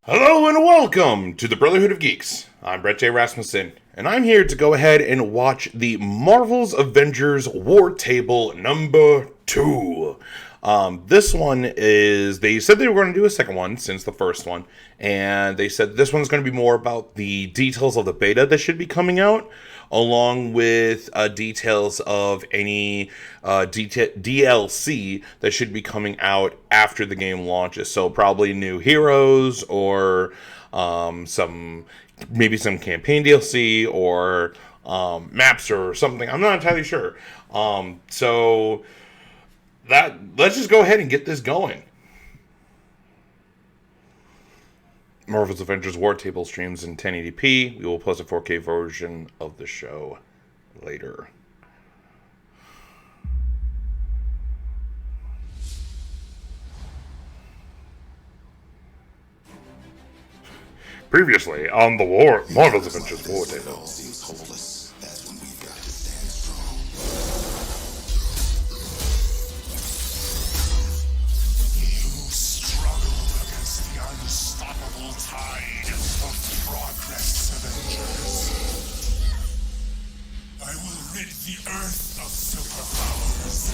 Hello and welcome to the Brotherhood of Geeks. I'm Brett J. Rasmussen, and I'm here to go ahead and watch the Marvel's Avengers War Table number 2. This one is, they said they were going to do a second one since the first one, and they said this one's going to be more about the details of the beta that should be coming out, along with details of any DLC that should be coming out after the game launches. So probably new heroes or maybe some campaign DLC or maps or something. I'm not entirely sure. So let's just go ahead and get this going. Marvel's Avengers War Table streams in 1080p. We will post a 4K version of the show later. Previously on the Marvel's Avengers War Table. The earth of superpowers,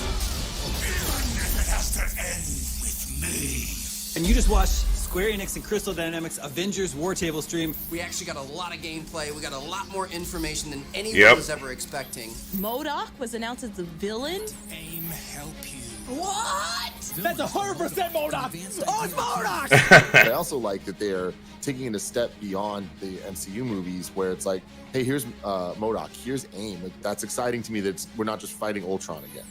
even if it has to end with me. And you just watched Square Enix and Crystal Dynamics Avengers War Table stream. We actually got a lot of gameplay. We got a lot more information than anyone was ever expecting. MODOK was announced as the villain. AIM help you. What? That's 100% MODOK! Oh, it's MODOK! I also like that they're taking it a step beyond the MCU movies where it's like, hey, here's MODOK, here's AIM. Like, that's exciting to me that we're not just fighting Ultron again.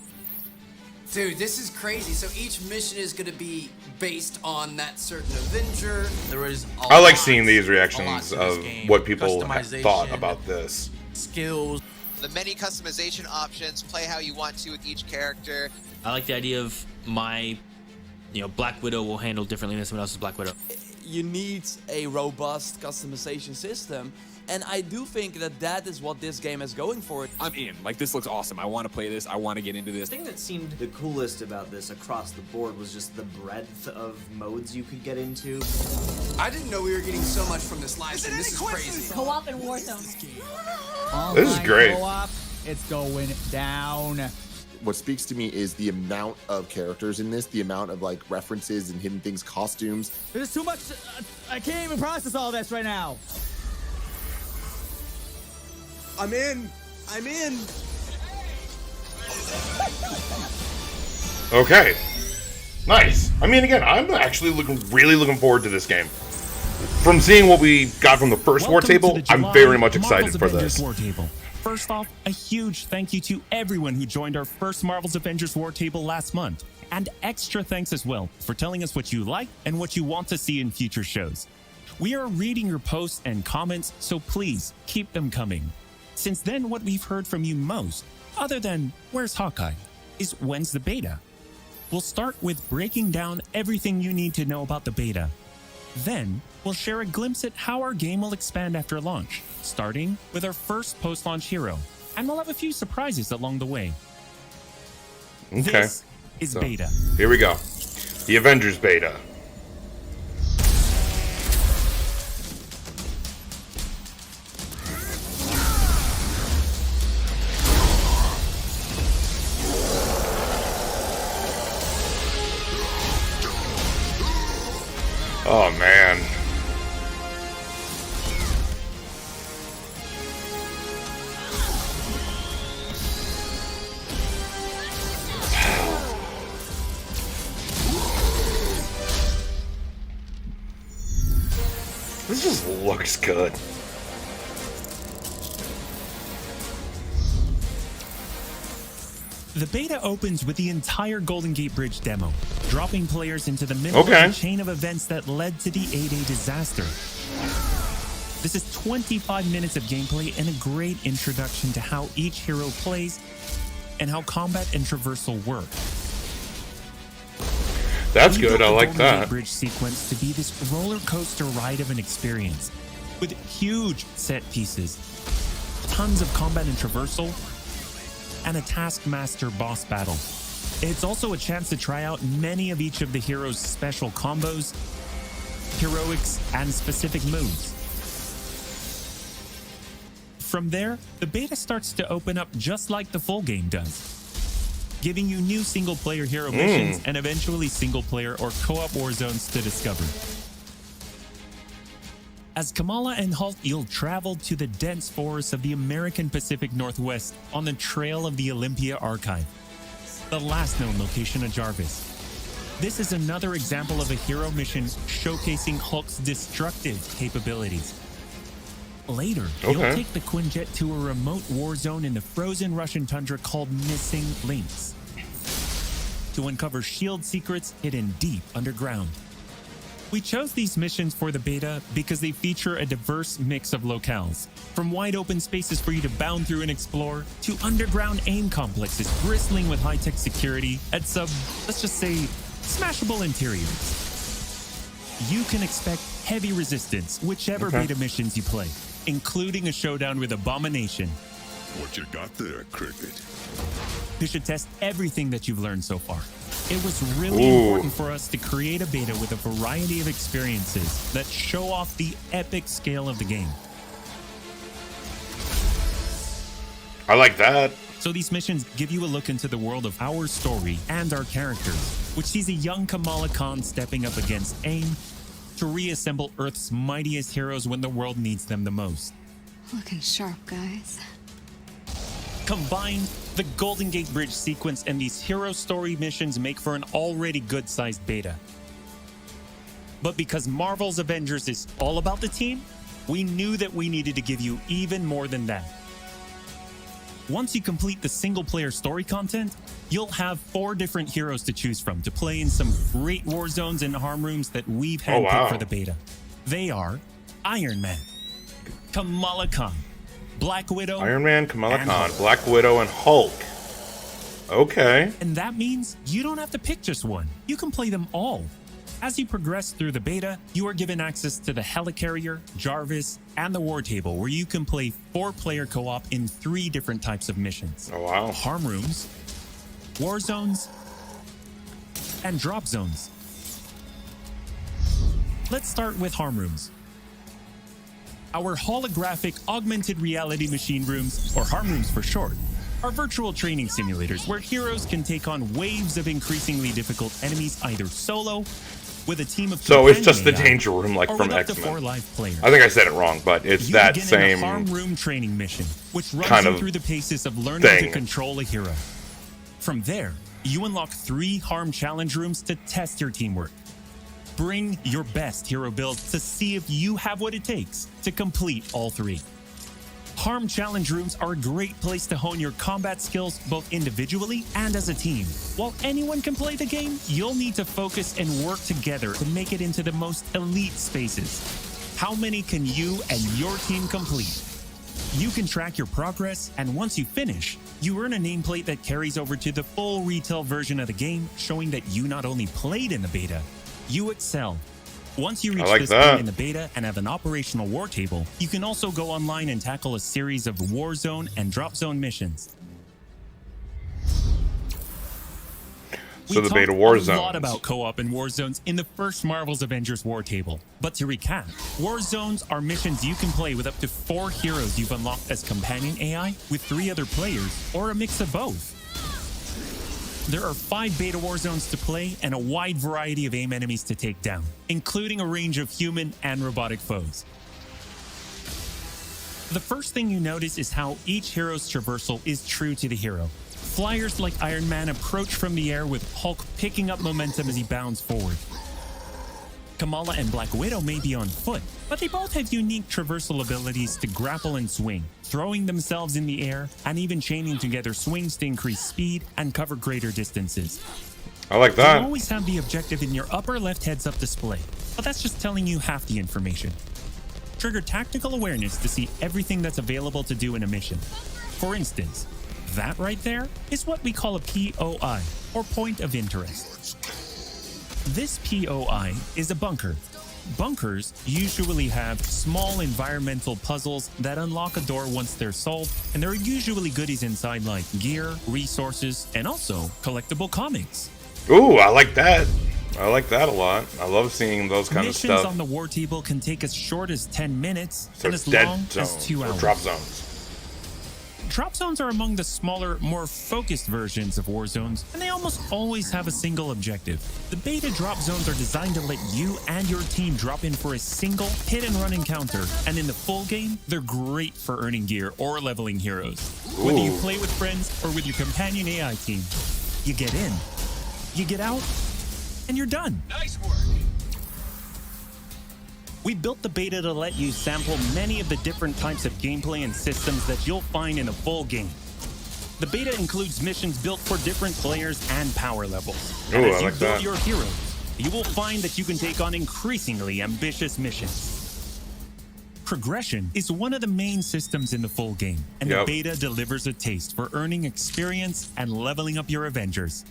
Dude, this is crazy. So each mission is going to be based on that certain Avenger. There is I like seeing these reactions of what people thought about this. Skills. The many customization options, play how you want to with each character. I like the idea of Black Widow will handle differently than someone else's Black Widow. You need a robust customization system, and I do think that is what this game is going for. I'm in. Like, this looks awesome. I want to play this. I want to get into this. The thing that seemed the coolest about this across the board was just the breadth of modes you could get into. I didn't know we were getting so much from this live stream. This is crazy. Co-op and Warzone. This is great. Co-op, it's going down. What speaks to me is the amount of characters in this, the amount of like references and hidden things, costumes. There's too much. I can't even process all this right now. I'm in. Okay. Nice. I mean, again, I'm actually really looking forward to this game. From seeing what we got from the first War Table, I'm very much excited for this. War Table. First off, a huge thank you to everyone who joined our first Marvel's Avengers War Table last month. And extra thanks as well for telling us what you like and what you want to see in future shows. We are reading your posts and comments, so please keep them coming. Since then, what we've heard from you most, other than where's Hawkeye, is when's the beta? We'll start with breaking down everything you need to know about the beta. Then, we'll share a glimpse at how our game will expand after launch, starting with our first post-launch hero, and we'll have a few surprises along the way. Okay. This is beta. Here we go. The Avengers beta. Oh, man. This just looks good. The beta opens with the entire Golden Gate Bridge demo, dropping players into the middle of the chain of events that led to the A-Day disaster. This is 25 minutes of gameplay and a great introduction to how each hero plays and how combat and traversal work. That's good, I like that. Bridge sequence to be this roller coaster ride of an experience, with huge set pieces, tons of combat and traversal, and a Taskmaster boss battle. It's also a chance to try out many of each of the heroes' special combos heroics, and specific moves. From there, the beta starts to open up just like the full game does, giving you new single-player hero missions and eventually single-player or co-op war zones to discover. As Kamala and Hulk, you'll travel to the dense forests of the American Pacific Northwest on the trail of the Olympia Archive, the last known location of Jarvis. This is another example of a hero mission showcasing Hulk's destructive capabilities. Later, you'll take the Quinjet to a remote war zone in the frozen Russian tundra called Missing Links to uncover shield secrets hidden deep underground. We chose these missions for the beta because they feature a diverse mix of locales, from wide open spaces for you to bound through and explore, to underground aim complexes bristling with high-tech security at let's just say, smashable interiors. You can expect heavy resistance whichever beta missions you play, including a showdown with Abomination. What you got there, Cricket? You should test everything that you've learned so far. It was really important for us to create a beta with a variety of experiences that show off the epic scale of the game. I like that. So these missions give you a look into the world of our story and our characters, which sees a young Kamala Khan stepping up against AIM to reassemble Earth's mightiest heroes when the world needs them the most. Looking sharp, guys. Combined, the Golden Gate Bridge sequence and these hero story missions make for an already good-sized beta. But because Marvel's Avengers is all about the team, we knew that we needed to give you even more than that. Once you complete the single-player story content, you'll have 4 different heroes to choose from to play in some great war zones and harm rooms that we've handpicked for the beta. They are Iron Man, Kamala Khan, Black Widow, Iron Man, Kamala Khan, Black Widow, and Hulk. Okay. And that means you don't have to pick just one. You can play them all. As you progress through the beta, you are given access to the Helicarrier, Jarvis, and the War Table, where you can play 4-player co-op in 3 different types of missions. Oh, wow. Harm rooms, war zones, and drop zones. Let's start with harm rooms. Our holographic augmented reality machine rooms, or harm rooms for short, are virtual training simulators where heroes can take on waves of increasingly difficult enemies either solo, with a team of So it's just the AI, danger room like or from with up to X-Men. 4 live players. I think I said it wrong, but it's You that begin same in a harm room training mission, which runs kind you of through the paces of learning thing. to control a hero. From there, you unlock 3 harm challenge rooms to test your teamwork. Bring your best hero build to see if you have what it takes to complete all 3. Harm challenge rooms are a great place to hone your combat skills both individually and as a team. While anyone can play the game, you'll need to focus and work together to make it into the most elite spaces. How many can you and your team complete? You can track your progress, and once you finish, you earn a nameplate that carries over to the full retail version of the game, showing that you not only played in the beta, you excelled. Once you reach this point in the beta and have an operational war table, you can also go online and tackle a series of war zone and drop zone missions. So the beta war zones. We talked a lot about co-op and war zones in the first Marvel's Avengers war table. But to recap, war zones are missions you can play with up to 4 heroes you've unlocked as companion AI with 3 other players, or a mix of both. There are 5 beta war zones to play and a wide variety of AIM enemies to take down, including a range of human and robotic foes. The first thing you notice is how each hero's traversal is true to the hero. Flyers like Iron Man approach from the air with Hulk picking up momentum as he bounds forward. Kamala and Black Widow may be on foot, but they both have unique traversal abilities to grapple and swing, throwing themselves in the air and even chaining together swings to increase speed and cover greater distances. I like that. You always have the objective in your upper left heads-up display, but that's just telling you half the information. Trigger tactical awareness to see everything that's available to do in a mission. For instance, that right there is what we call a POI, or point of interest. This POI is a bunker. Bunkers usually have small environmental puzzles that unlock a door once they're solved, and there are usually goodies inside like gear, resources, and also collectible comics. Ooh, I like that. I like that a lot. I love seeing those kind of Missions stuff. on the war table can take as short as 10 minutes So and it's as dead long zones as 2 or hours. drop zones. Drop zones are among the smaller, more focused versions of war zones, and they almost always have a single objective. The beta drop zones are designed to let you and your team drop in for a single hit-and-run encounter, and in the full game, they're great for earning gear or leveling heroes. Whether you Ooh. play with friends or with your companion AI team, you get in, you get out, and you're done. Nice work. We built the beta to let you sample many of the different types of gameplay and systems that you'll find in a full game. The beta includes missions built for different players and power levels. And Ooh, as I you like build that. your heroes, you will find that you can take on increasingly ambitious missions. Progression is one of the main systems in the full game, and Yep. the beta delivers a taste for earning experience and leveling up your Avengers.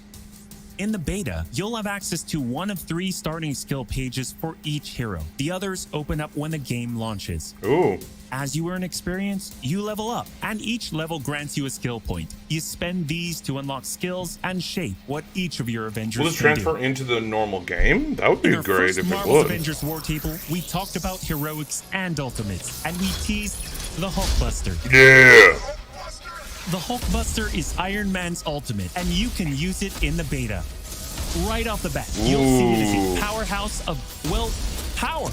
In the beta, you'll have access to one of 3 starting skill pages for each hero. The others open up when the game launches. Ooh. As you earn experience, you level up, and each level grants you a skill point. You spend these to unlock skills and shape what each of your Avengers Will this can transfer do. into the normal game? That would be In our great first if it Marvel's would. Avengers War Table, we talked about heroics and ultimates, and we teased the Hulkbuster. Yeah. The Hulkbuster is Iron Man's ultimate, and you can use it in the beta. Right off the bat, you'll see it as Ooh. a powerhouse of, well, power.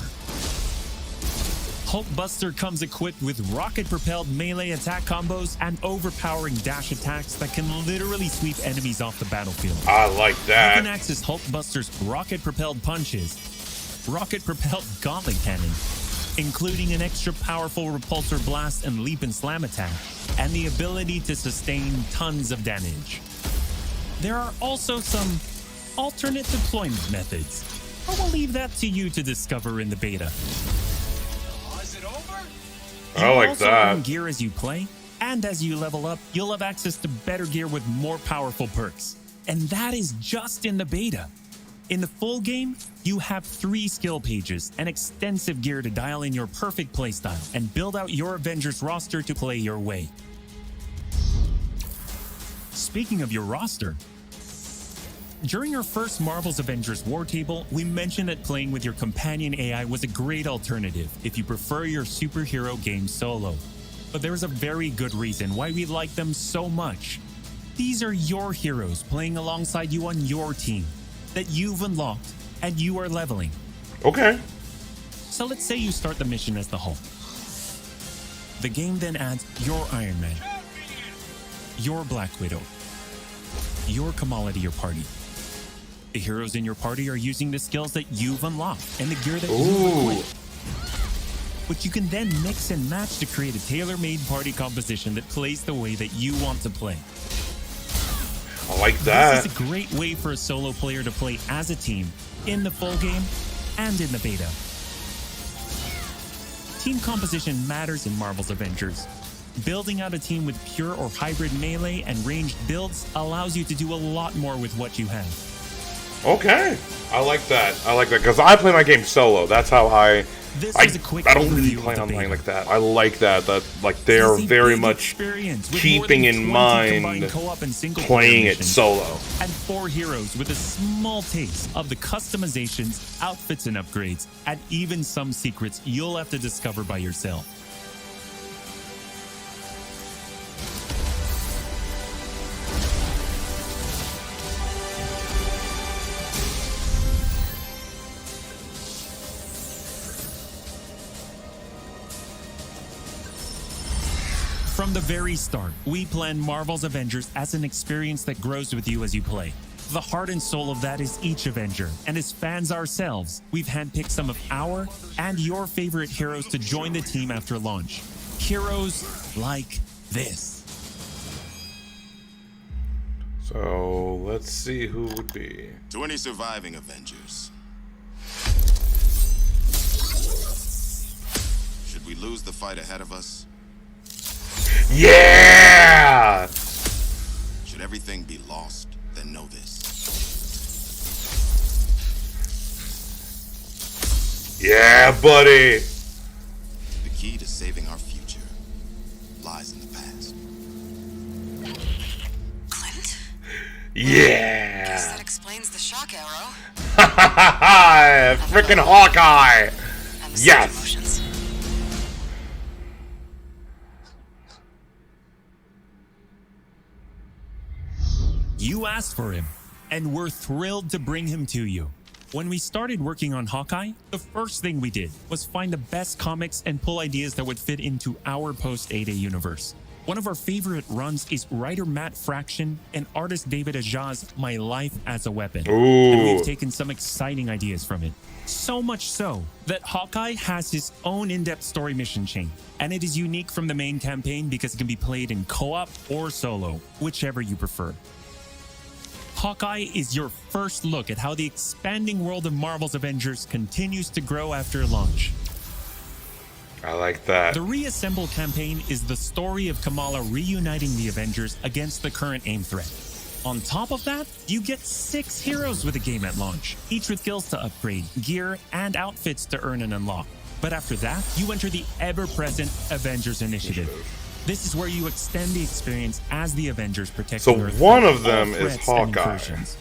Hulkbuster comes equipped with rocket-propelled melee attack combos and overpowering dash attacks that can literally sweep enemies off the battlefield. I like You can that. access Hulkbuster's rocket-propelled punches, rocket-propelled gauntlet cannon, including an extra powerful repulsor blast and leap and slam attack, and the ability to sustain tons of damage. There are also some alternate deployment methods, but we'll leave that to you to discover in the beta. Is it over? I You'll like also that. earn gear as you play, and as you level up, you'll have access to better gear with more powerful perks. And that is just in the beta. In the full game, you have 3 skill pages and extensive gear to dial in your perfect playstyle and build out your Avengers roster to play your way. Speaking of your roster, during our first Marvel's Avengers War Table, we mentioned that playing with your companion AI was a great alternative if you prefer your superhero game solo. But there's a very good reason why we like them so much. These are your heroes playing alongside you on your team that you've unlocked and you are leveling. Okay. So let's say you start the mission as the Hulk. The game then adds your Iron Man, your Black Widow, your Kamala to your party. The heroes in your party are using the skills that you've unlocked and the gear that Ooh. you've equipped. But you can then mix and match to create a tailor-made party composition that plays the way that you want to play. I like that. This is a great way for a solo player to play as a team in the full game and in the beta. Team composition matters in Marvel's Avengers. Building out a team with pure or hybrid melee and ranged builds allows you to do a lot more with what you have. Okay. I like that. I like that because I play my game solo. That's how I don't really play online like that. I like that. That like they're very much keeping in mind playing it solo. And 4 heroes with a small taste of the customizations, outfits, and upgrades, and even some secrets you'll have to discover by yourself. From the very start, we planned Marvel's Avengers as an experience that grows with you as you play. The heart and soul of that is each Avenger, and as fans ourselves, we've handpicked some of our and your favorite heroes to join the team after launch. Heroes like this. So let's see who would be. To any surviving Avengers, should we lose the fight ahead of us? Yeah! Should everything be lost, then know this. Yeah, buddy! The key to saving our future lies in the past. Clint? Yeah! Guess that explains the shock arrow. Freaking Hawkeye! Yes! You asked for him, and we're thrilled to bring him to you. When we started working on Hawkeye, the first thing we did was find the best comics and pull ideas that would fit into our post-8A universe. One of our favorite runs is writer Matt Fraction and artist David Aja's My Life as a Weapon. And we've taken some exciting ideas from it. So much so that Hawkeye has his own in-depth story mission chain, and it is unique from the main campaign because it can be played in co-op or solo, whichever you prefer. Hawkeye is your first look at how the expanding world of Marvel's Avengers continues to grow after launch. I like that. The Reassemble campaign is the story of Kamala reuniting the Avengers against the current AIM threat. On top of that, you get 6 heroes with the game at launch, each with skills to upgrade, gear, and outfits to earn and unlock. But after that, you enter the ever-present Avengers Initiative. This is where you extend the experience as the Avengers protecting Earth. So one from of them all is threats and Hawkeye. incursions.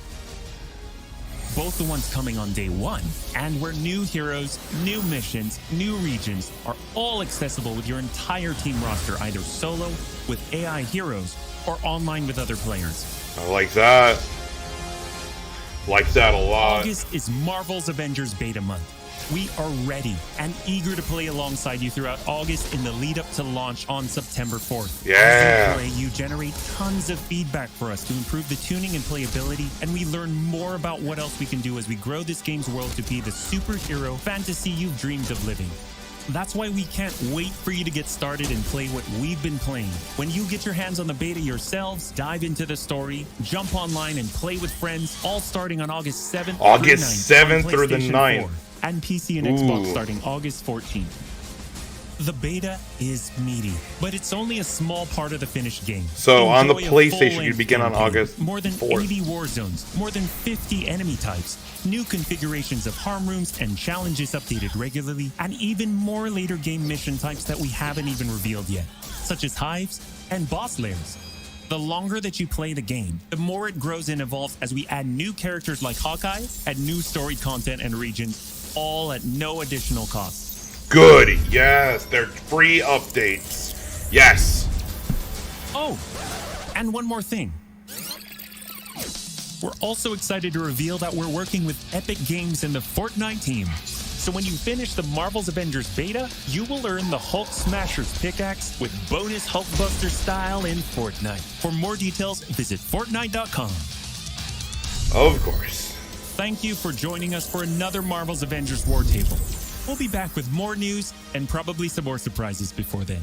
Both the ones coming on day 1, and where new heroes, new missions, new regions are all accessible with your entire team roster, either solo, with AI heroes, or online with other players. I like that. Like that a lot. August is Marvel's Avengers Beta Month. We are ready and eager to play alongside you throughout August in the lead up to launch on September 4th. Yeah. As you play, you generate tons of feedback for us to improve the tuning and playability, and we learn more about what else we can do as we grow this game's world to be the superhero fantasy you've dreamed of living. That's why we can't wait for you to get started and play what we've been playing. When you get your hands on the beta yourselves, dive into the story, jump online and play with friends, all starting on August 7th August 7th through the 9th. 4, and PC and Xbox starting August 14th. The beta is meaty, but it's only a small part of the finished game. So on the Enjoy a PlayStation, full-length you begin on campaign, August more than 4th. 80 war zones, more than 50 enemy types, new configurations of harm rooms and challenges updated regularly, and even more later game mission types that we haven't even revealed yet, such as hives and boss lairs. The longer that you play the game, the more it grows and evolves as we add new characters like Hawkeye, add new story content and regions, all at no additional cost. Good. Yes. They're free updates. Yes. Oh, and one more thing. We're also excited to reveal that we're working with Epic Games and the Fortnite team. So when you finish the Marvel's Avengers beta, you will earn the Hulk Smasher's pickaxe with bonus Hulkbuster style in Fortnite. For more details, visit Fortnite.com. Of course. Thank you for joining us for another Marvel's Avengers War Table. We'll be back with more news and probably some more surprises before then.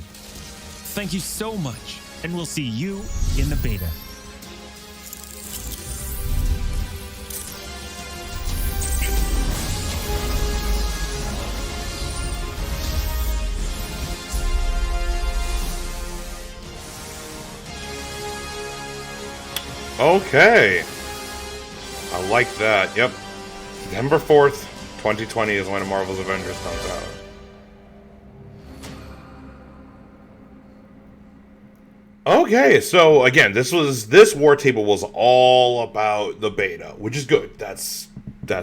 Thank you so much, and we'll see you in the beta. Okay. I like that. Yep. September 4th, 2020 is when Marvel's Avengers comes out. Okay, so again, this war table was all about the beta, which is good. That's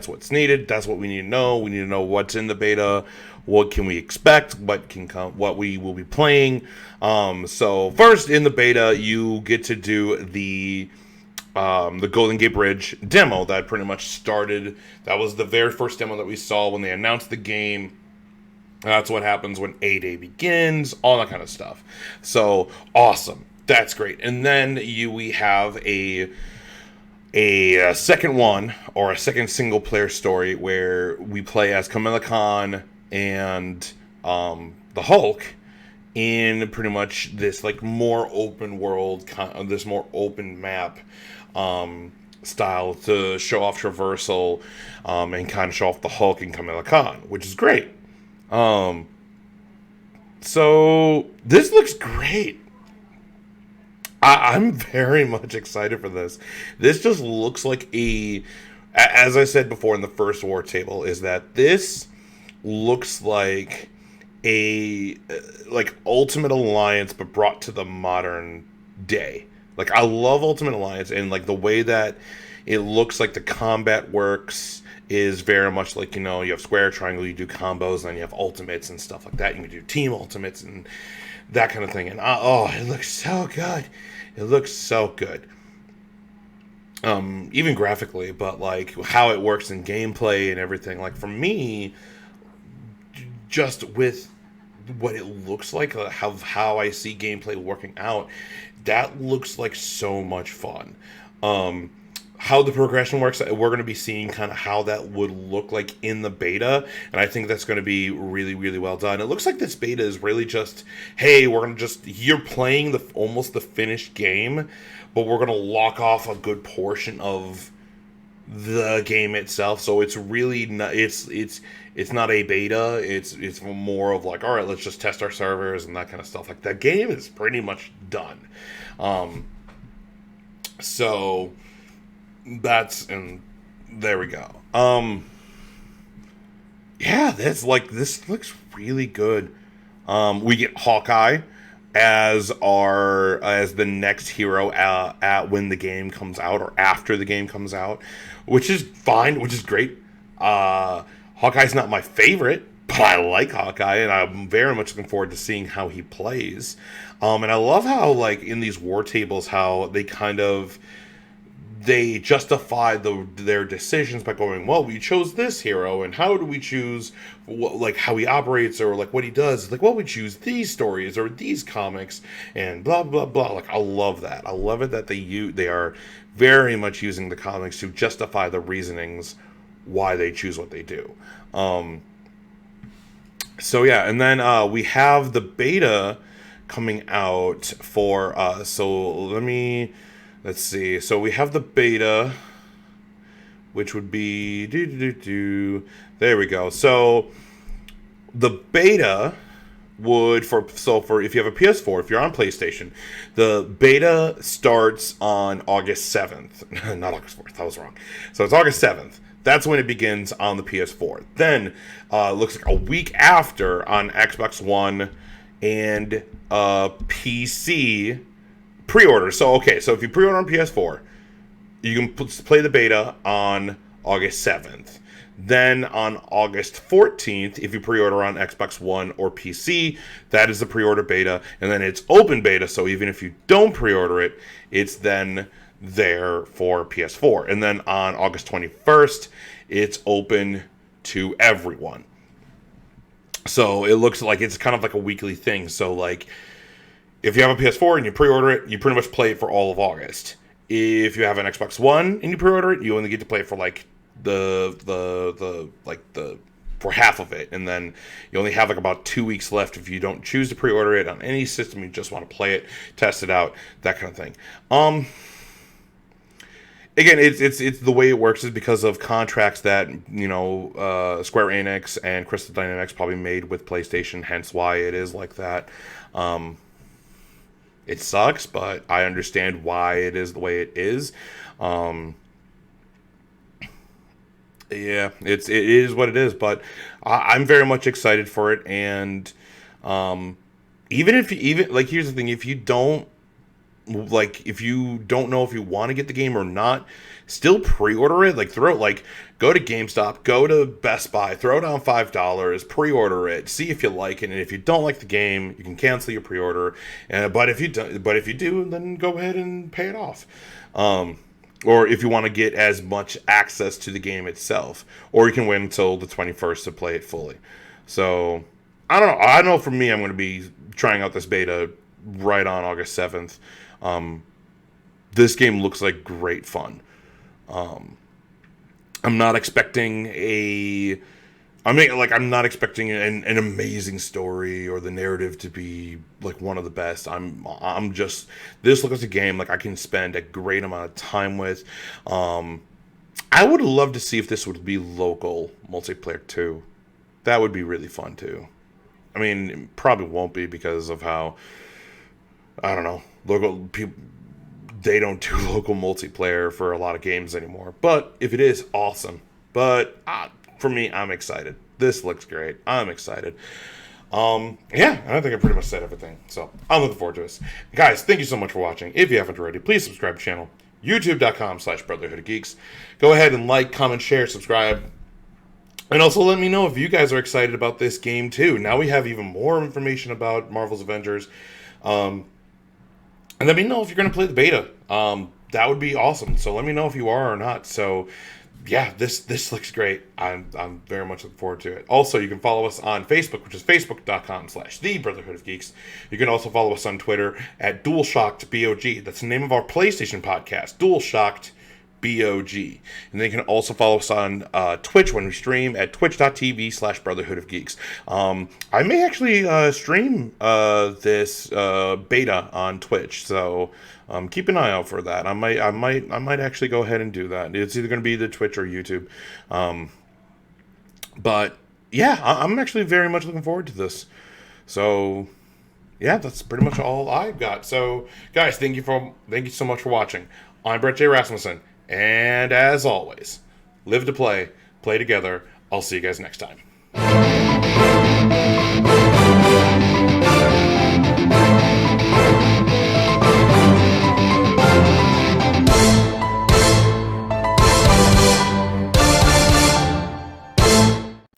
what's needed. That's what we need to know. We need to know what's in the beta, what can we expect, what can come, what we will be playing. So first in the beta, you get to do the Golden Gate Bridge demo that pretty much started. That was the very first demo that we saw when they announced the game. That's what happens when 8A begins, all that kind of stuff. So awesome, that's great. And then we have a second one, or a second single player story where we play as Kamala Khan and the Hulk in pretty much this like more open world, this more open map style to show off traversal and kind of show off the Hulk and Kamala Khan, which is great. So this looks great. I'm very much excited for this. This just looks like as I said before in the first war table, is that this looks like like Ultimate Alliance, but brought to the modern day. Like, I love Ultimate Alliance, and like the way that it looks like the combat works is very much like, you know, you have square, triangle, you do combos, and then you have ultimates and stuff like that. You can do team ultimates and that kind of thing. And oh, it looks so good. It looks so good. Even graphically, but like how it works in gameplay and everything. Like for me, just with what it looks like, how I see gameplay working out, that looks like so much fun. How the progression works, we're going to be seeing kind of how that would look like in the beta, and I think that's going to be really, really well done. It looks like this beta is really just, hey, we're going to just, you're playing almost the finished game, but we're going to lock off a good portion of the game itself. So it's really not, it's not a beta. It's more of like, all right, let's just test our servers and that kind of stuff. Like, that game is pretty much done. So and there we go. Yeah, this looks really good. We get Hawkeye as the next hero at when the game comes out, or after the game comes out, which is fine, which is great. Hawkeye's not my favorite, but I like Hawkeye, and I'm very much looking forward to seeing how he plays. And I love how, like, in these war tables, how they justify their decisions by going, well, we chose this hero, and how do we choose how he operates, or like what he does? Like, well, we choose these stories or these comics, and blah blah blah. Like, I love that. I love it that they are very much using the comics to justify the reasonings why they choose what they do. So yeah, and then we have the beta coming out for let's see. So we have the beta, which would be there we go. So the beta would for if you have a PS4, if you're on PlayStation, the beta starts on August 7th. Not August 4th. That was wrong. So it's August 7th. That's when it begins on the PS4. Then looks like a week after on Xbox One and PC pre-order. So if you pre-order on PS4, you can play the beta on August 7th. Then on August 14th, if you pre-order on Xbox One or PC, that is the pre-order beta, and then it's open beta, so even if you don't pre-order it, it's then there for PS4. And then on August 21st, it's open to everyone. So it looks like it's kind of like a weekly thing. So like, if you have a PS4 and you pre-order it, you pretty much play it for all of August. If you have an Xbox One and you pre-order it, you only get to play it for like for half of it, and then you only have like about 2 weeks left if you don't choose to pre-order it on any system. You just want to play it, test it out, that kind of thing. Again, it's the way it works is because of contracts that, you know, Square Enix and Crystal Dynamics probably made with PlayStation, hence why it is like that. It sucks, but I understand why it is the way it is. Yeah, it is what it is, but I'm very much excited for it. And here's the thing, if you don't know if you want to get the game or not, still pre-order it. Go to GameStop, go to Best Buy, throw down $5, pre-order it, see if you like it, and if you don't like the game, you can cancel your pre-order. But if you do, then go ahead and pay it off. Or if you want to get as much access to the game itself, or you can wait until the 21st to play it fully. So I don't know. I know for me, I'm going to be trying out this beta right on August 7th. This game looks like great fun. I'm not expecting I'm not expecting an amazing story or the narrative to be like one of the best. I'm just, this looks like a game like I can spend a great amount of time with. I would love to see if this would be local multiplayer too. That would be really fun too. I mean, it probably won't be because of how, I don't know, local people, they don't do local multiplayer for a lot of games anymore. But if it is, awesome. But for me, I'm excited. This looks great. I'm excited. Yeah, I think I pretty much said everything. So I'm looking forward to this. Guys, thank you so much for watching. If you haven't already, please subscribe to the channel. YouTube.com/Brotherhood of Geeks. Go ahead and like, comment, share, subscribe. And also let me know if you guys are excited about this game too. Now we have even more information about Marvel's Avengers. And let me know if you're going to play the beta. That would be awesome. So let me know if you are or not. So yeah, this looks great. I'm very much looking forward to it. Also, you can follow us on Facebook, which is facebook.com/The Brotherhood of Geeks. You can also follow us on Twitter at DualShockedBOG. That's the name of our PlayStation podcast, DualShocked BOG. And then you can also follow us on Twitch when we stream at twitch.tv/Brotherhood of Geeks. I may actually stream this beta on Twitch, so keep an eye out for that. I might actually go ahead and do that. It's either going to be the Twitch or YouTube. But yeah, I'm actually very much looking forward to this. So yeah, that's pretty much all I've got. So guys, thank you so much for watching. I'm Brett J. Rasmussen. And as always, live to play, play together. I'll see you guys next time.